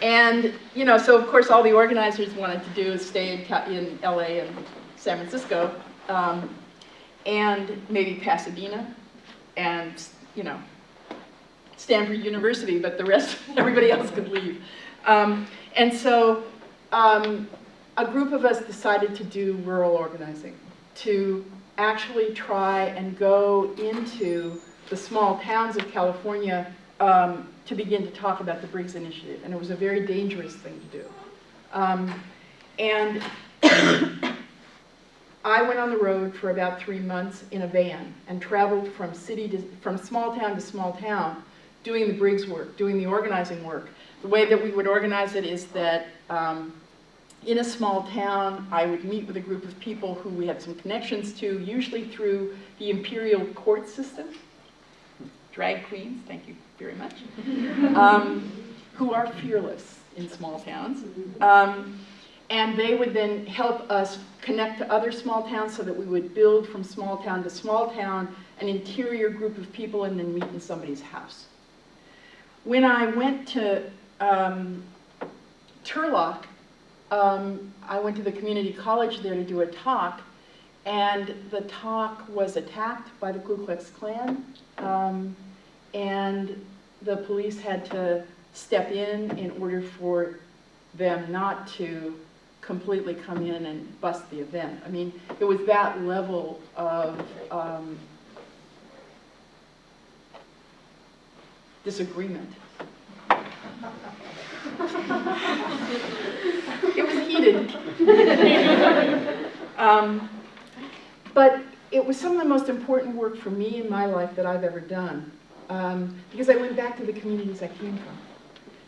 And, you know, so of course all the organizers wanted to do is stay in LA and San Francisco, and maybe Pasadena, and, you know, Stanford University, but the rest, everybody else could leave. And so a group of us decided to do rural organizing, to actually try and go into the small towns of California to begin to talk about the Briggs Initiative. And it was a very dangerous thing to do. And I went on the road for about 3 months in a van and traveled from small town to small town, doing the Briggs work, doing the organizing work. The way that we would organize it is that in a small town, I would meet with a group of people who we had some connections to, usually through the imperial court system. Drag queens, thank you very much, who are fearless in small towns. And they would then help us connect to other small towns so that we would build from small town to small town an interior group of people and then meet in somebody's house. When I went to Turlock, I went to the community college there to do a talk, and the talk was attacked by the Ku Klux Klan, and the police had to step in order for them not to completely come in and bust the event. I mean, it was that level of disagreement. It was heated. But it was some of the most important work for me in my life that I've ever done, because I went back to the communities I came from.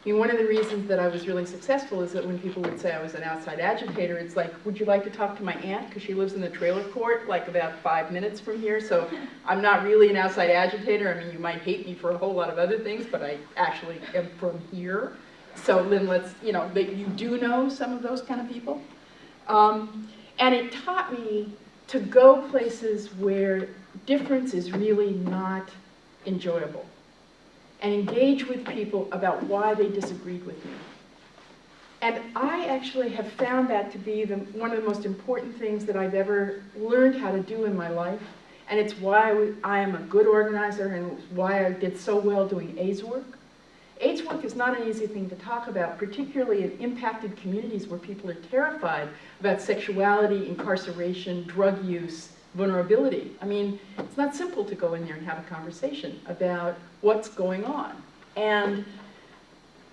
I mean, one of the reasons that I was really successful is that when people would say I was an outside agitator, it's like, would you like to talk to my aunt? Because she lives in the trailer court, like about 5 minutes from here, so I'm not really an outside agitator. I mean, you might hate me for a whole lot of other things, but I actually am from here. So then let's, you know, you do know some of those kind of people. And it taught me to go places where difference is really not enjoyable, and engage with people about why they disagreed with me. And I actually have found that to be one of the most important things that I've ever learned how to do in my life, and it's why I am a good organizer and why I did so well doing AIDS work. AIDS work is not an easy thing to talk about, particularly in impacted communities where people are terrified about sexuality, incarceration, drug use, vulnerability. I mean, it's not simple to go in there and have a conversation about what's going on. And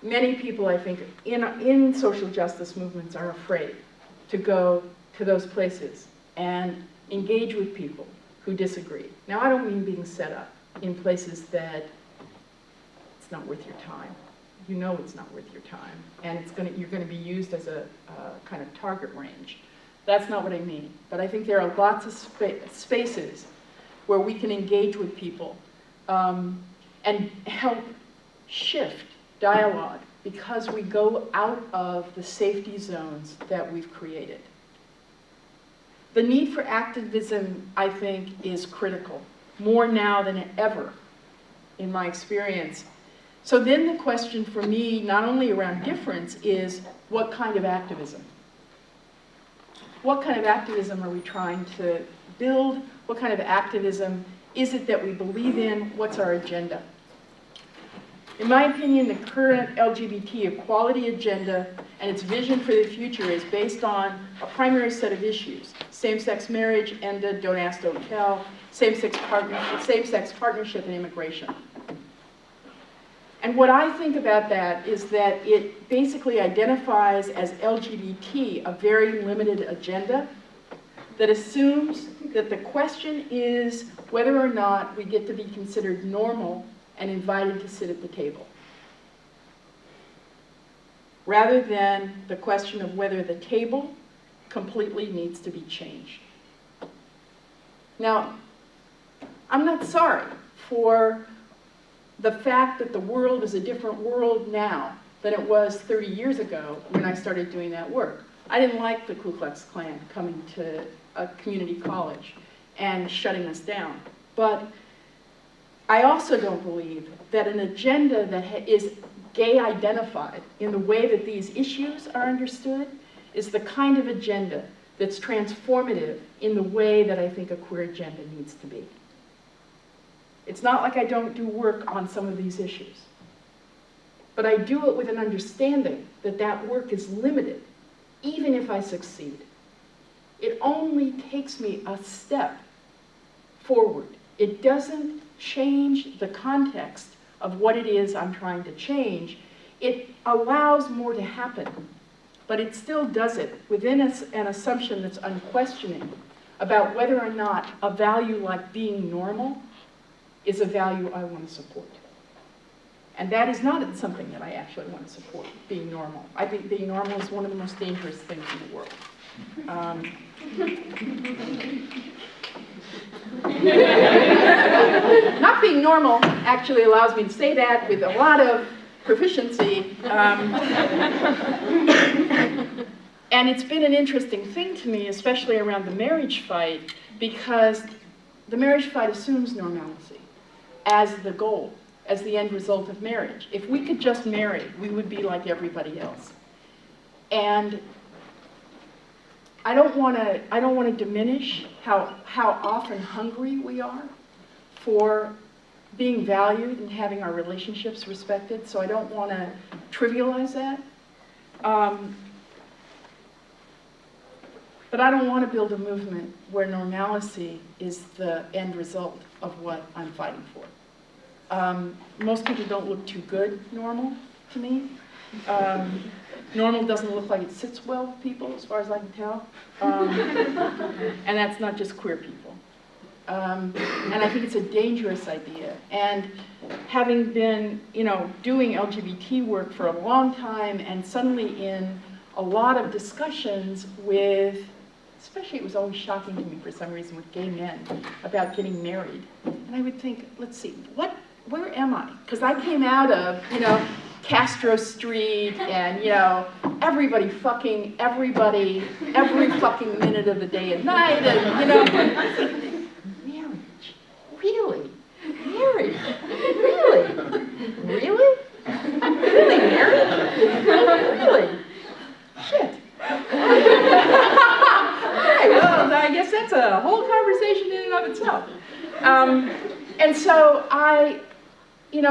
many people, I think, in social justice movements are afraid to go to those places and engage with people who disagree. Now, I don't mean being set up in places that it's not worth your time. You know it's not worth your time, and you're going to be used as a kind of target range. That's not what I mean. But I think there are lots of spaces where we can engage with people and help shift dialogue because we go out of the safety zones that we've created. The need for activism, I think, is critical, more now than ever, in my experience. So then the question for me, not only around difference, is what kind of activism? What kind of activism are we trying to build? What kind of activism is it that we believe in? What's our agenda? In my opinion, the current LGBT equality agenda and its vision for the future is based on a primary set of issues: same-sex marriage, ENDA, don't ask, don't tell, same-sex partnership, and immigration. And what I think about that is that it basically identifies as LGBT a very limited agenda that assumes that the question is whether or not we get to be considered normal and invited to sit at the table, rather than the question of whether the table completely needs to be changed. Now, I'm not sorry for the fact that the world is a different world now than it was 30 years ago when I started doing that work. I didn't like the Ku Klux Klan coming to a community college and shutting us down. But I also don't believe that an agenda that is gay identified in the way that these issues are understood is the kind of agenda that's transformative in the way that I think a queer agenda needs to be. It's not like I don't do work on some of these issues, but I do it with an understanding that that work is limited, even if I succeed. It only takes me a step forward. It doesn't change the context of what it is I'm trying to change. It allows more to happen, but it still does it within an assumption that's unquestioning about whether or not a value like being normal is a value I want to support. And that is not something that I actually want to support, being normal. I think being normal is one of the most dangerous things in the world. Not being normal actually allows me to say that with a lot of proficiency. And it's been an interesting thing to me, especially around the marriage fight, because the marriage fight assumes normalcy as the goal, as the end result of marriage. If we could just marry, we would be like everybody else. And I don't want to diminish how often hungry we are for being valued and having our relationships respected, so I don't want to trivialize that. But I don't want to build a movement where normalcy is the end result of what I'm fighting for. Most people don't look too good normal to me. Normal doesn't look like it sits well with people, as far as I can tell. And that's not just queer people. And I think it's a dangerous idea. And having been, doing LGBT work for a long time, and suddenly in a lot of discussions with, especially it was always shocking to me for some reason with gay men about getting married. And I would think, let's see, where am I? Because I came out of, Castro Street and, everybody fucking everybody every fucking minute of the day and night. And, marriage? Really? Marriage? Really? Really? Really married? Really? Shit. Okay, well, I guess that's a whole conversation in and of itself. And so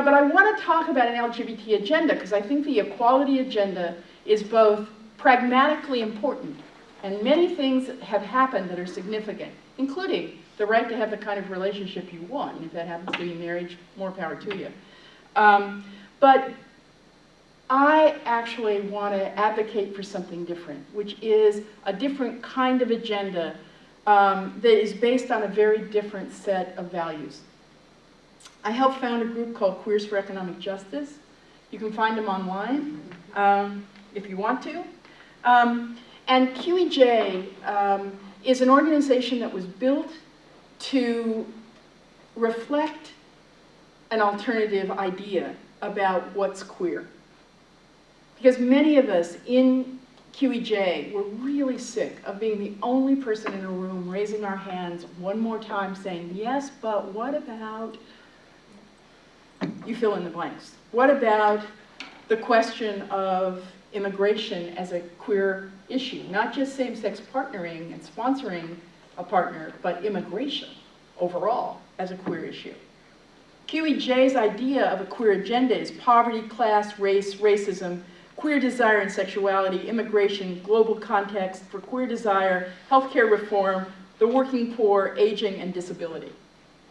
but I want to talk about an LGBT agenda because I think the equality agenda is both pragmatically important, and many things have happened that are significant, including the right to have the kind of relationship you want. And if that happens to be marriage, more power to you. But I actually want to advocate for something different, which is a different kind of agenda that is based on a very different set of values. I helped found a group called Queers for Economic Justice. You can find them online if you want to. And QEJ is an organization that was built to reflect an alternative idea about what's queer. Because many of us in QEJ were really sick of being the only person in a room raising our hands one more time saying, yes, but what about, you fill in the blanks. What about the question of immigration as a queer issue? Not just same-sex partnering and sponsoring a partner, but immigration overall as a queer issue. QEJ's idea of a queer agenda is poverty, class, race, racism, queer desire and sexuality, immigration, global context for queer desire, healthcare reform, the working poor, aging, and disability.